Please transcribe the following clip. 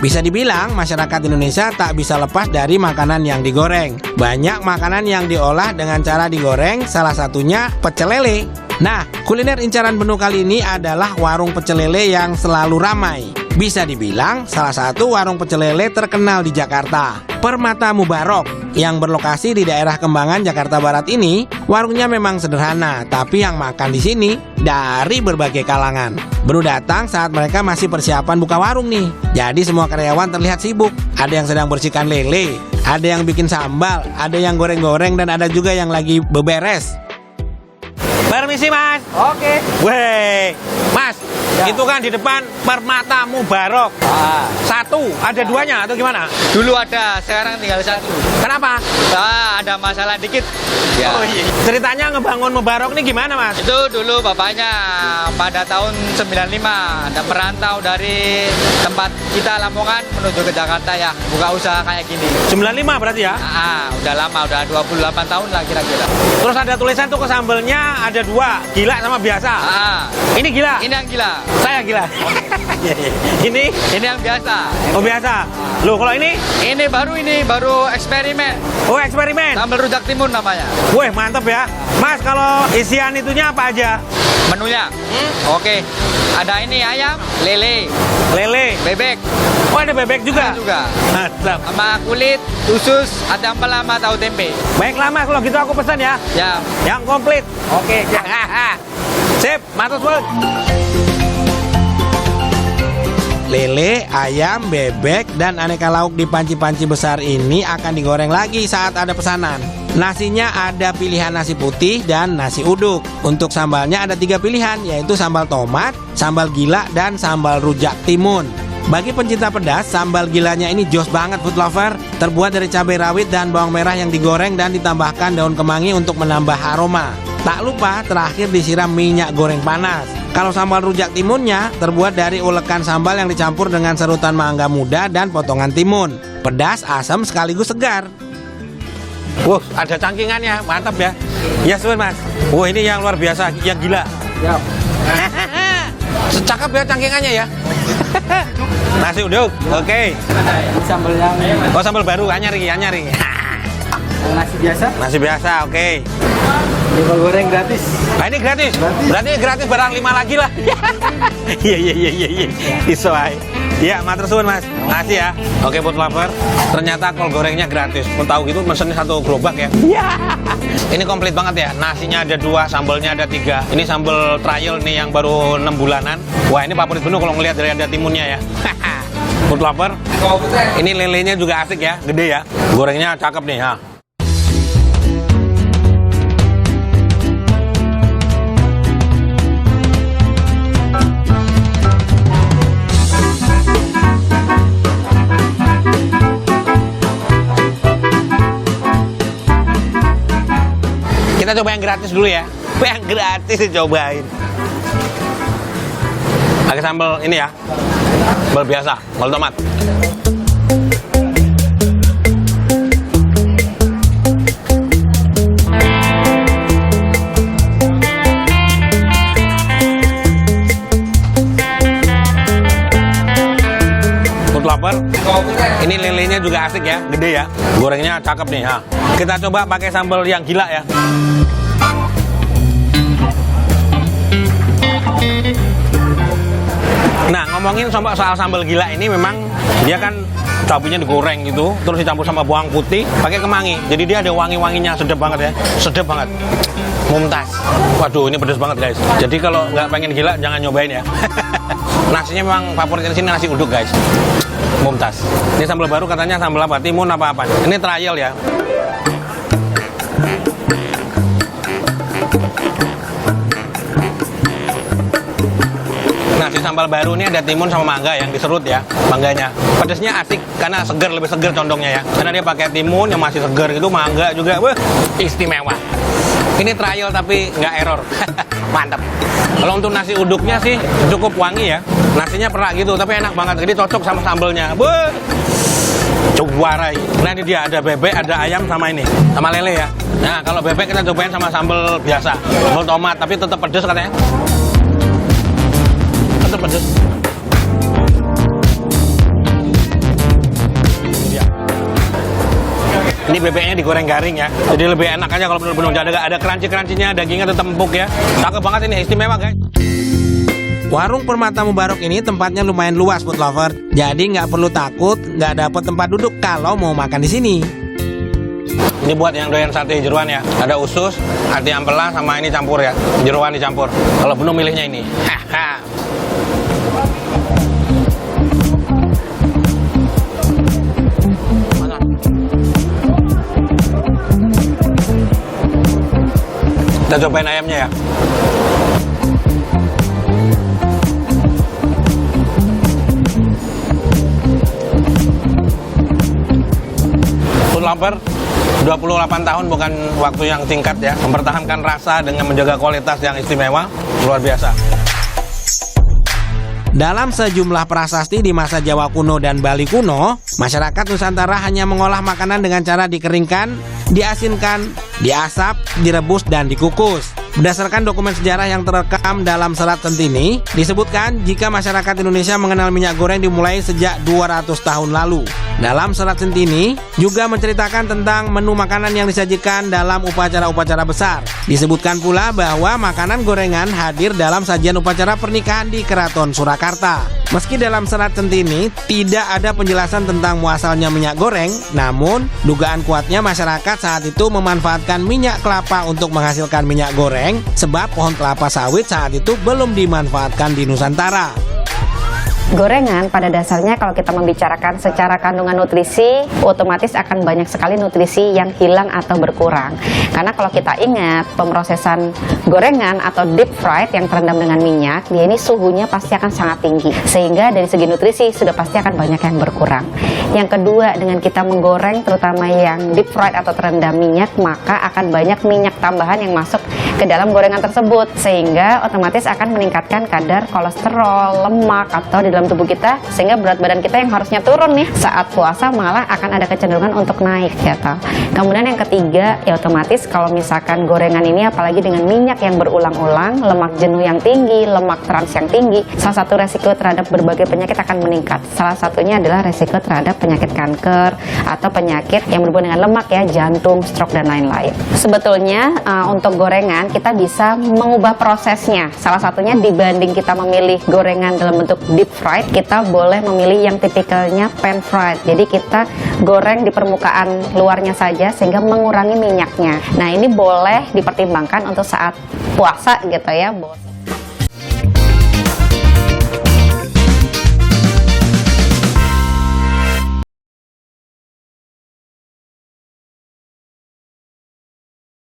Bisa dibilang masyarakat Indonesia tak bisa lepas dari makanan yang digoreng. Banyak makanan yang diolah dengan cara digoreng, salah satunya pecel lele. Nah, kuliner incaran menu kali ini adalah warung pecel lele yang selalu ramai. Bisa dibilang salah satu warung pecel lele terkenal di Jakarta, Permata Mubarok, yang berlokasi di daerah Kembangan, Jakarta Barat ini. Warungnya memang sederhana, tapi yang makan di sini dari berbagai kalangan. Baru datang saat mereka masih persiapan buka warung nih. Jadi semua karyawan terlihat sibuk. Ada yang sedang bersihkan lele, ada yang bikin sambal, ada yang goreng-goreng, dan ada juga yang lagi beberes. Permisi mas. Oke. Weh, mas, ya. Itu kan di depan Permata Mubarok. Satu, ada duanya atau gimana? Dulu ada, sekarang tinggal satu. Kenapa? Ada masalah dikit. Ya. Oh iya. Ceritanya ngebangun Mubarok ini gimana mas? Itu dulu bapaknya pada tahun 95 ada merantau dari tempat kita Lamongan menuju ke Jakarta ya, buka usaha kayak gini. 95 berarti ya? Udah lama, udah 28 tahun lah kira-kira. Terus ada tulisan tuh ke sambelnya ada dua, gila sama biasa. Ini gila? Ini yang gila. Saya gila. Ini yang biasa. Oh biasa. Loh kalau ini? Ini baru eksperimen. Oh eksperimen. Sambal rujak timun namanya. Wih mantep ya. Mas kalau isian itunya apa aja? Menunya? Oke. Ada ini ayam, lele, bebek. Oh ada bebek juga? Ada juga. Mantap. Sama kulit, usus, ada ampela sama tahu tempe. Baiklah mas, kalau gitu aku pesan ya. Ya. Yang komplit. Oke. Sip, matur suwun. Lele, ayam, bebek, dan aneka lauk di panci-panci besar ini akan digoreng lagi saat ada pesanan. Nasinya ada pilihan nasi putih dan nasi uduk. Untuk sambalnya ada 3 pilihan, yaitu sambal tomat, sambal gila, dan sambal rujak timun. Bagi pencinta pedas, sambal gilanya ini jos banget food lover. Terbuat dari cabai rawit dan bawang merah yang digoreng dan ditambahkan daun kemangi untuk menambah aroma. Tak lupa terakhir disiram minyak goreng panas. Kalau sambal rujak timunnya terbuat dari ulekan sambal yang dicampur dengan serutan mangga muda dan potongan timun. Pedas, asam sekaligus segar. Wah, ada cangkingannya, mantap ya. Ya sudah mas. Wah ini yang luar biasa, yang gila. Ya. Secakap ya cangkingannya ya. Nasi uduk, oke. Sambal yang Oh sambal baru, anyar. nasi biasa. Nasi biasa, oke. Jengkol goreng gratis. Nah ini gratis. Berarti gratis barang 5 lagi lah. Iya. Iso ae. Iya, matur suwun Mas. Makasih ya. Oke, food lover. Ternyata kol gorengnya gratis. Mau tahu gitu mesennya 1 gerobak ya. Iya. Ini komplit banget ya. Nasinya ada 2, sambalnya ada 3. Ini sambal trial nih yang baru 6 bulanan. Wah, ini favorit menu kalau ngelihat dari ada timunnya ya. Food lover. Ini lelenya juga asik ya, gede ya. Gorengnya cakep nih ya. Kita coba yang gratis dulu ya. Yang gratis dicobain. Pakai sambal ini ya. Sambal biasa, sambal tomat. Food lover. Ini lelenya juga asik ya, gede ya. Gorengnya cakep nih ya. Kita coba pakai sambal yang gila ya. Nah, ngomongin soal sambal gila ini memang dia kan cabenya digoreng gitu, terus dicampur sama bawang putih, pakai kemangi. Jadi dia ada wangi-wanginya, sedap banget ya. Sedap banget. Mumtaz. Waduh, ini pedas banget guys. Jadi kalau nggak pengen gila jangan nyobain ya. Nasinya memang favorit di sini nasi uduk guys. Mumtaz. Ini sambal baru katanya sambal apa? Timun apa? Ini trial ya. Nah, si sambal baru ini ada timun sama mangga yang diserut ya, mangganya. Pedasnya asik karena seger, lebih seger condongnya ya. Karena dia pakai timun yang masih seger gitu, mangga juga. Wah, istimewa. Ini trial tapi nggak error. Mantap. Kalau untuk nasi uduknya sih cukup wangi ya. Nasinya perak gitu, tapi enak banget. Jadi cocok sama sambalnya. Wah, juarai. Nah ini dia, ada bebek, ada ayam sama ini, sama lele ya. Nah kalau bebek kita cobain sama sambal biasa, sambal tomat, tapi tetap pedes katanya. Tetap pedes. Ini bebeknya digoreng garing ya. Jadi lebih enak aja kalau benar-benar ada crunchy-crunchy-nya, dagingnya tetap empuk ya. Cakep banget ini, istimewa guys. Warung Permata Mubarok ini tempatnya lumayan luas food lover. Jadi nggak perlu takut nggak dapet tempat duduk kalau mau makan di sini. Ini buat yang doyan sate jeruan ya. Ada usus, hati ampela sama ini campur ya. Jeruan dicampur. Kalau belum milihnya ini. Kita cobain ayamnya ya. Food lover, 28 tahun bukan waktu yang singkat ya. Mempertahankan rasa dengan menjaga kualitas yang istimewa, luar biasa. Dalam sejumlah prasasti di masa Jawa kuno dan Bali kuno, masyarakat Nusantara hanya mengolah makanan dengan cara dikeringkan, diasinkan, diasap, direbus, dan dikukus. Berdasarkan dokumen sejarah yang terekam dalam Serat Sentini, disebutkan jika masyarakat Indonesia mengenal minyak goreng dimulai sejak 200 tahun lalu. Dalam Serat Sentini juga menceritakan tentang menu makanan yang disajikan dalam upacara-upacara besar. Disebutkan pula bahwa makanan gorengan hadir dalam sajian upacara pernikahan di Keraton Surakarta. Meski dalam Serat Sentini tidak ada penjelasan tentang muasalnya minyak goreng, namun dugaan kuatnya masyarakat saat itu memanfaatkan minyak kelapa untuk menghasilkan minyak goreng sebab pohon kelapa sawit saat itu belum dimanfaatkan di Nusantara. Gorengan pada dasarnya kalau kita membicarakan secara kandungan nutrisi, otomatis akan banyak sekali nutrisi yang hilang atau berkurang. Karena kalau kita ingat pemrosesan gorengan atau deep fried yang terendam dengan minyak, dia ini suhunya pasti akan sangat tinggi. Sehingga dari segi nutrisi sudah pasti akan banyak yang berkurang. Yang kedua, dengan kita menggoreng terutama yang deep fried atau terendam minyak, maka akan banyak minyak tambahan yang masuk ke dalam gorengan tersebut. Sehingga otomatis akan meningkatkan kadar kolesterol, lemak, atau di dalam tubuh kita, sehingga berat badan kita yang harusnya turun nih saat puasa malah akan ada kecenderungan untuk naik gitu. Kemudian yang ketiga, ya otomatis kalau misalkan gorengan ini apalagi dengan minyak yang berulang-ulang, lemak jenuh yang tinggi, lemak trans yang tinggi, salah satu resiko terhadap berbagai penyakit akan meningkat. Salah satunya adalah resiko terhadap penyakit kanker atau penyakit yang berhubungan dengan lemak ya, jantung, stroke, dan lain-lain. Sebetulnya untuk gorengan kita bisa mengubah prosesnya. Salah satunya dibanding kita memilih gorengan dalam bentuk deep fried, kita boleh memilih yang tipikalnya pan fried. Jadi kita goreng di permukaan luarnya saja sehingga mengurangi minyaknya. Nah, ini boleh dipertimbangkan untuk saat puasa gitu ya.